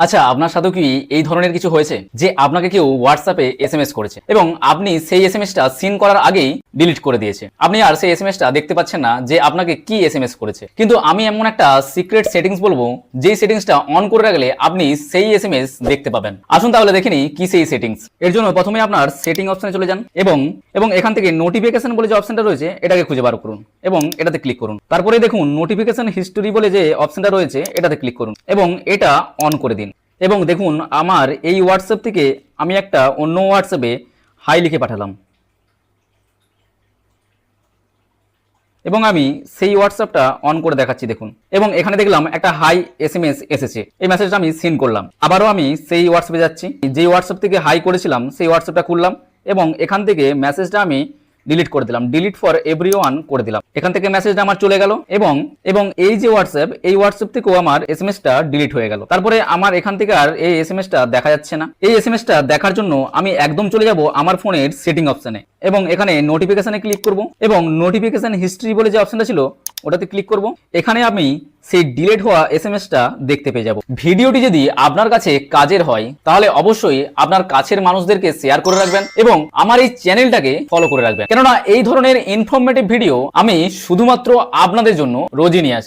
আচ্ছা, আপনার সাথেও কি এই ধরনের কিছু হয়েছে যে আপনাকে কেউ হোয়াটসঅ্যাপে এসএমএস করেছে এবং আপনি সেই এসএমএসটা সিন করার আগেই ডিলিট করে দিয়েছে, আপনি আর সেই এসএমএসটা দেখতে পাচ্ছেন না যে আপনাকে কি এসএমএস করেছে। কিন্তু আমি এমন একটা সিক্রেট সেটিংস বলবো যেই সেটিংসটা অন করে রাখলে আপনি সেই এসএমএস দেখতে পাবেন। আসুন তাহলে দেখে নিই কি সেই সেটিংস। এর জন্য প্রথমে আপনার সেটিং অপশনে চলে যান এবং এখান থেকে নোটিফিকেশন বলে যে অপশনটা রয়েছে এটাকে খুঁজে বার করুন এবং এটাতে ক্লিক করুন। তারপরে দেখুন নোটিফিকেশন হিস্টোরি বলে যে অপশনটা রয়েছে এটাতে ক্লিক করুন এবং এটা অন করে দিন। এবং দেখুন আমার এই হোয়াটসঅ্যাপ থেকে আমি একটা অন্য হোয়াটসঅ্যাপে হাই লিখে পাঠালাম এবং আমি সেই হোয়াটসঅ্যাপটা অন করে দেখাচ্ছি দেখুন। এবং এখানে দেখলাম একটা হাই এসএমএস এসেছে, এই মেসেজটা আমি সিন করলাম। আবারও আমি সেই হোয়াটসঅ্যাপে যাচ্ছি, যে হোয়াটসঅ্যাপ থেকে হাই করেছিলাম সেই হোয়াটসঅ্যাপটা খুললাম এবং এখান থেকে মেসেজটা আমি ডিলিট করে দিলাম, ডিলিট ফর এভরিওয়ান করে দিলাম। এখান থেকে মেসেজটা আমার চলে গেল এবং এই যে হোয়াটসঅ্যাপ, এই হোয়াটসঅ্যাপ থেকেও আমার এসএমএসটা ডিলিট হয়ে গেল। তারপরে আমার এখান থেকে আর এই এসএমএসটা দেখা যাচ্ছে না। এই এসএমএসটা দেখার জন্য আমি একদম চলে যাব আমার ফোনের সেটিং অপশনে এবং এখানে নোটিফিকেশনে ক্লিক করব এবং নোটিফিকেশন হিস্ট্রি বলে যে অপশনটা ছিল ওটাতে ক্লিক করব। এখানে আমি সেই ডিলিট হওয়া এসএমএসটা দেখতে পেয়ে যাব। ভিডিওটি যদি আপনার কাছে কাজের হয় তাহলে অবশ্যই আপনার কাছের মানুষদেরকে শেয়ার করে রাখবেন এবং আমার এই চ্যানেলটাকে ফলো করে রাখবেন, কেননা এই ধরনের ইনফরমেটিভ ভিডিও আমি শুধুমাত্র আপনাদের জন্য রোজই নিয়ে আসি।